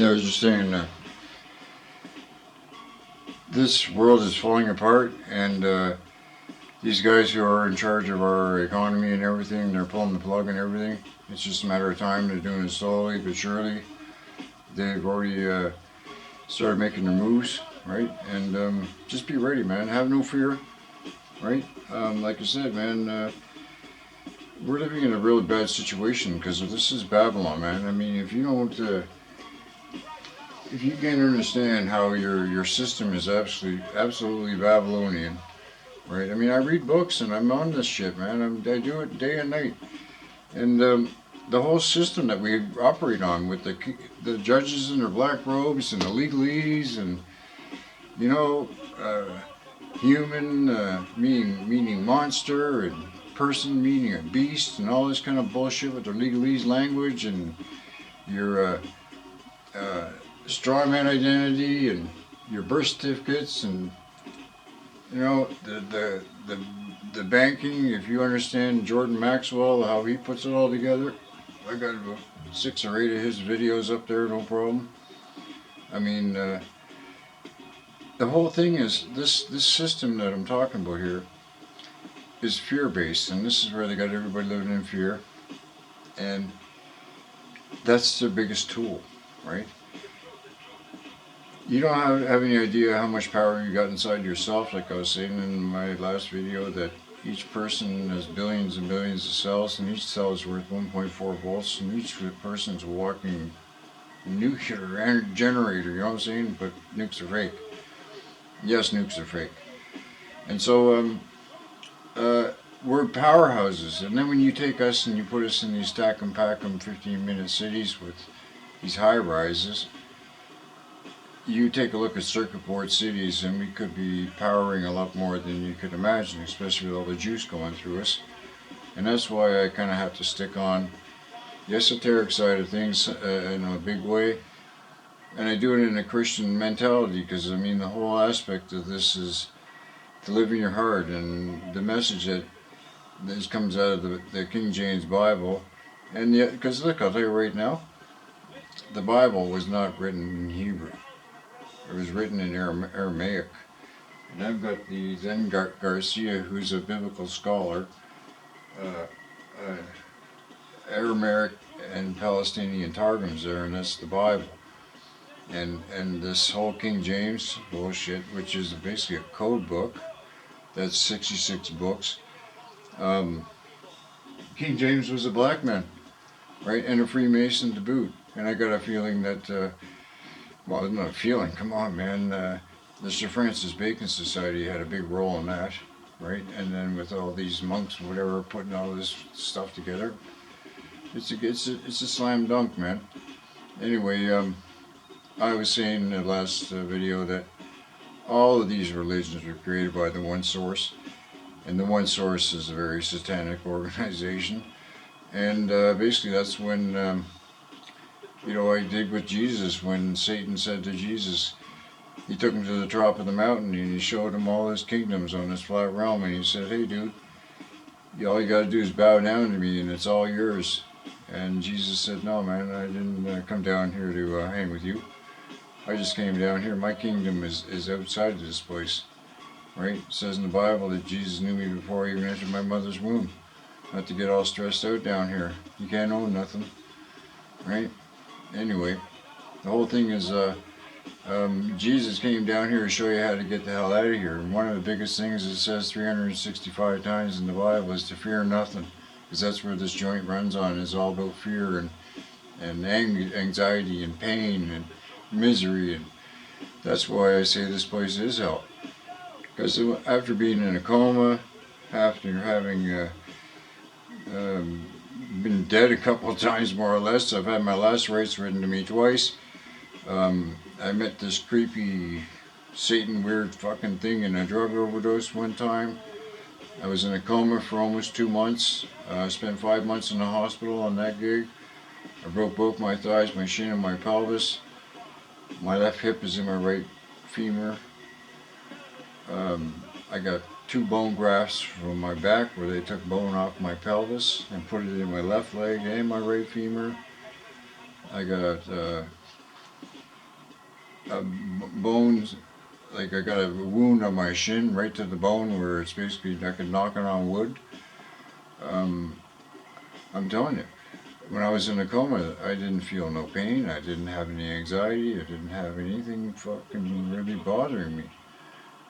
Yeah, I was just saying, this world is falling apart, and these guys who are in charge of our economy and everything, they're pulling the plug and everything. It's just a matter of time. They're doing it slowly but surely. They've already started making their moves, right? And just be ready, man. Have no fear, right? Like I said, man, we're living in a really bad situation because this is Babylon, man. I mean, if you don't, if you can't understand how your system is absolutely Babylonian, right? I mean, I read books and I'm on this shit, man. I do it day and night, and the whole system that we operate on with the judges in their black robes and the legalese and you know, uh, human meaning monster and person meaning a beast and all this kind of bullshit with their legalese language and your uh, straw man identity and your birth certificates and you know the banking. If you understand Jordan Maxwell, how he puts it all together, I got about 6 or 8 of his videos up there, no problem. I mean, the whole thing is this system that I'm talking about here is fear based, and this is where they got everybody living in fear, and that's their biggest tool, right? You don't have any idea how much power you got inside yourself. Like I was saying in my last video, that each person has billions and billions of cells, and each cell is worth 1.4 volts, and each person is a walking nuclear generator. You know what I'm saying? But nukes are fake. Yes, nukes are fake. And so we're powerhouses. And then when you take us and you put us in these stack 'em pack 'em 15-minute cities with these high rises, you take a look at circuit board cities, and we could be powering a lot more than you could imagine, especially with all the juice going through us. And that's why I kind of have to stick on the esoteric side of things in a big way. And I do it in a Christian mentality because, I mean, the whole aspect of this is to live in your heart. And the message that this comes out of the King James Bible. And yet, because look, I'll tell you right now, the Bible was not written in Hebrew. It was written in Aramaic. And I've got the Zen Garcia, who's a biblical scholar, Aramaic and Palestinian Targums there, and that's the Bible. And this whole King James bullshit, which is basically a code book, that's 66 books. King James was a black man, right, and a Freemason to boot. And I got a feeling that, well, not a feeling, come on, man, the Sir Francis Bacon Society had a big role in that, right? And then with all these monks, whatever, putting all this stuff together, it's a slam dunk, man. Anyway, I was saying in the last video that all of these religions were created by the one source, and the one source is a very satanic organization. And basically, that's when you know, I did with Jesus when Satan said to Jesus, he took him to the top of the mountain and he showed him all his kingdoms on this flat realm, and he said, "Hey, dude, all you got to do is bow down to me, and it's all yours." And Jesus said, "No, man, I didn't come down here to hang with you. I just came down here. My kingdom is outside of this place." Right? It says in the Bible that Jesus knew me before I even entered my mother's womb. Not to get all stressed out down here. You can't own nothing. Right? Anyway, the whole thing is Jesus came down here to show you how to get the hell out of here. And one of the biggest things it says 365 times in the Bible is to fear nothing. Because that's where this joint runs on, is all about fear and anxiety and pain and misery. And that's why I say this place is hell. Because after being in a coma, after having been dead a couple of times more or less, I've had my last rites written to me twice. I met this creepy Satan weird fucking thing in a drug overdose one time. I was in a coma for almost 2 months. I spent 5 months in the hospital on that gig. I broke both my thighs, my shin, and my pelvis. My left hip is in my right femur. I got 2 bone grafts from my back where they took bone off my pelvis and put it in my left leg and my right femur. I got bones, like I got a wound on my shin right to the bone where it's basically I could knock it on wood. Um, I'm telling you, when I was in a coma, I didn't feel no pain. I didn't have any anxiety. I didn't have anything fucking really bothering me.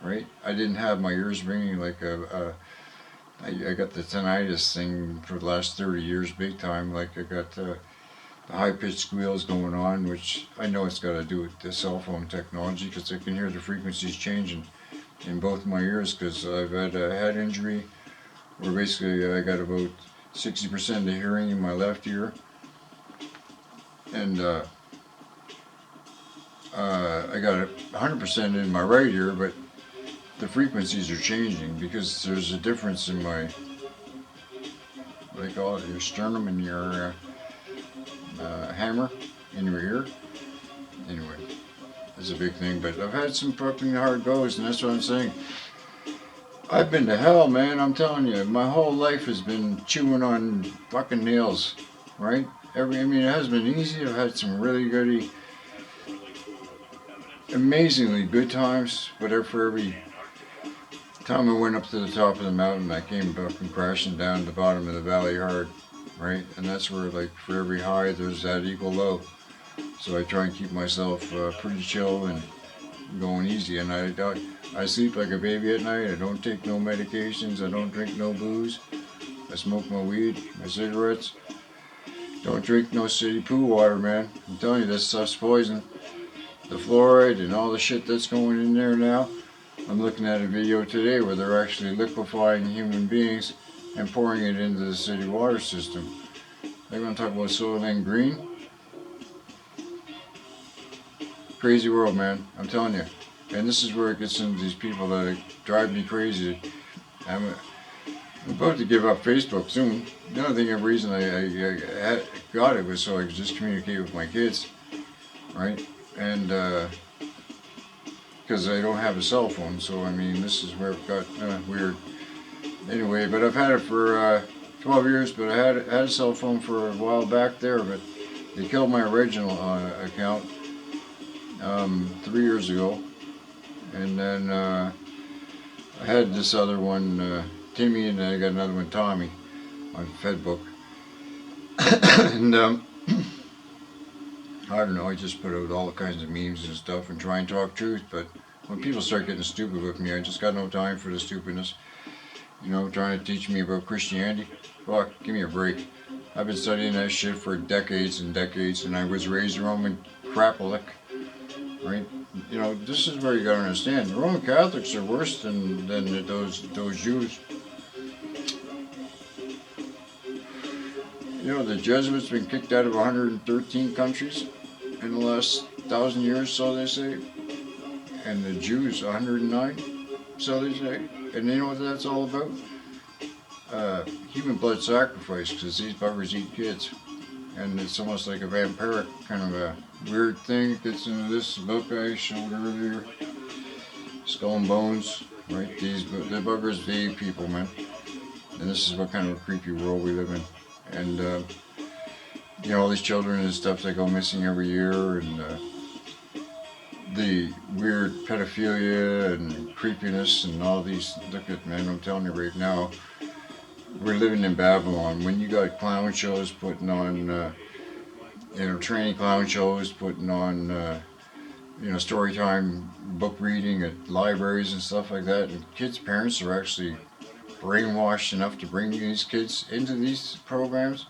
Right? I didn't have my ears ringing like I got the tinnitus thing for the last 30 years, big time. Like I got the high pitched squeals going on, which I know it's got to do with the cell phone technology because I can hear the frequencies changing in both my ears because I've had a head injury where basically I got about 60% of the hearing in my left ear, and I got 100% in my right ear, but the frequencies are changing because there's a difference in my, what they call it, your sternum and your hammer in your ear. Anyway, that's a big thing, but I've had some fucking hard goes, and that's what I'm saying. I've been to hell, man, I'm telling you. My whole life has been chewing on fucking nails, right? I mean, it has been easy. I've had some really goody, amazingly good times, but for every time I went up to the top of the mountain, I came fucking crashing down to the bottom of the valley hard, right? And that's where, like, for every high, there's that equal low. So I try and keep myself pretty chill and going easy. And I sleep like a baby at night. I don't take no medications. I don't drink no booze. I smoke my weed, my cigarettes. Don't drink no city poo water, man. I'm telling you, that stuff's poison. The fluoride and all the shit that's going in there now. I'm looking at a video today where they're actually liquefying human beings and pouring it into the city water system. They're going to talk about Soylent Green. Crazy world, man. I'm telling you. And this is where it gets into these people that drive me crazy. I'm about to give up Facebook soon. The only reason I got it was so I could just communicate with my kids, right? And because I don't have a cell phone, so I mean, this is where it got weird. Anyway, but I've had it for 12 years, but I had a cell phone for a while back there, but they killed my original account 3 years ago. And then I had this other one, Timmy, and then I got another one, Tommy, on Fedbook. And I don't know, I just put out all kinds of memes and stuff and try and talk truth, but when people start getting stupid with me, I just got no time for the stupidness. You know, trying to teach me about Christianity. Fuck, give me a break. I've been studying that shit for decades and decades, and I was raised Roman Catholic, right? You know, this is where you gotta understand. The Roman Catholics are worse than those Jews. You know, the Jesuits been kicked out of 113 countries in the last 1,000 years, so they say. And the Jews, 109, so they say. And you know what that's all about? Human blood sacrifice, because these buggers eat kids. And it's almost like a vampiric kind of a weird thing. It gets into this book I showed earlier. Skull and Bones, right? The buggers, they eat people, man. And this is what kind of a creepy world we live in. And, you know, all these children and stuff that go missing every year, and the weird pedophilia and creepiness and all these. Look at, man, I'm telling you right now, we're living in Babylon. When you got clown shows putting on, you know, training clown shows putting on, you know, story time, book reading at libraries and stuff like that, and kids' parents are actually brainwashed enough to bring these kids into these programs,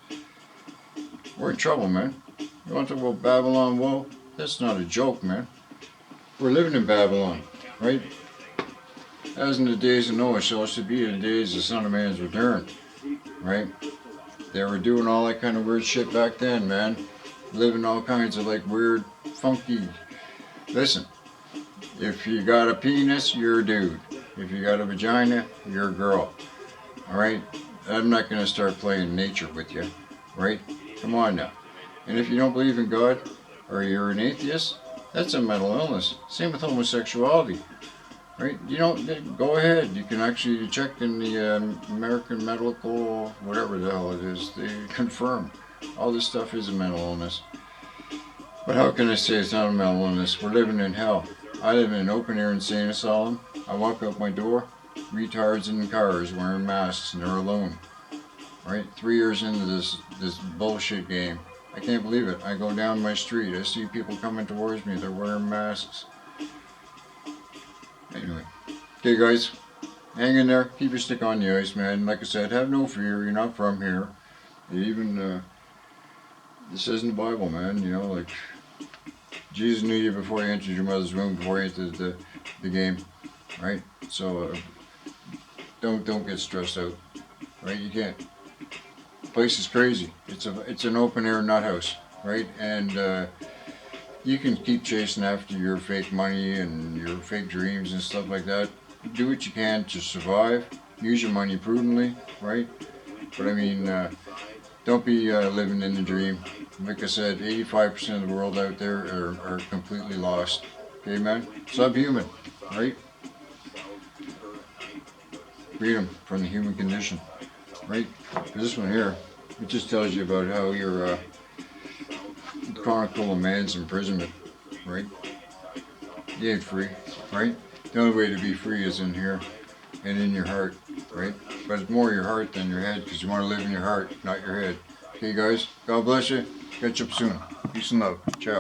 we're in trouble, man. You want to talk about Babylon? Well, that's not a joke, man. We're living in Babylon, right? As in the days of Noah, so it should be in the days of the Son of Man's return, right? They were doing all that kind of weird shit back then, man. Living all kinds of like weird, funky. Listen, if you got a penis, you're a dude. If you got a vagina, you're a girl. Alright? I'm not going to start playing nature with you. Right? Come on now. And if you don't believe in God, or you're an atheist, that's a mental illness. Same with homosexuality. Right? You don't, go ahead. You can actually check in the American Medical, whatever the hell it is, they confirm. All this stuff is a mental illness. But how can I say it's not a mental illness? We're living in hell. I live in an open-air insane asylum. I walk out my door, retards in cars wearing masks and they're alone. Right? 3 years into this bullshit game. I can't believe it. I go down my street. I see people coming towards me. They're wearing masks. Anyway. Okay, guys. Hang in there. Keep your stick on the ice, man. Like I said, have no fear. You're not from here. Even, this isn't the Bible, man. You know, like, Jesus knew you before you entered your mother's womb, before you entered the game. Right? So, don't get stressed out. Right? You can't. The place is crazy. It's an open air nut house, right? And you can keep chasing after your fake money and your fake dreams and stuff like that. Do what you can to survive. Use your money prudently, right? But I mean, don't be living in the dream. Like I said, 85% of the world out there are completely lost. Okay, man? Subhuman, right? Freedom from the human condition, right? This one here, it just tells you about how you're chronicle a man's imprisonment, right? You ain't free, right? The only way to be free is in here and in your heart, right? But it's more your heart than your head because you want to live in your heart, not your head. Okay, guys? God bless you. Catch up soon. Peace and love. Ciao.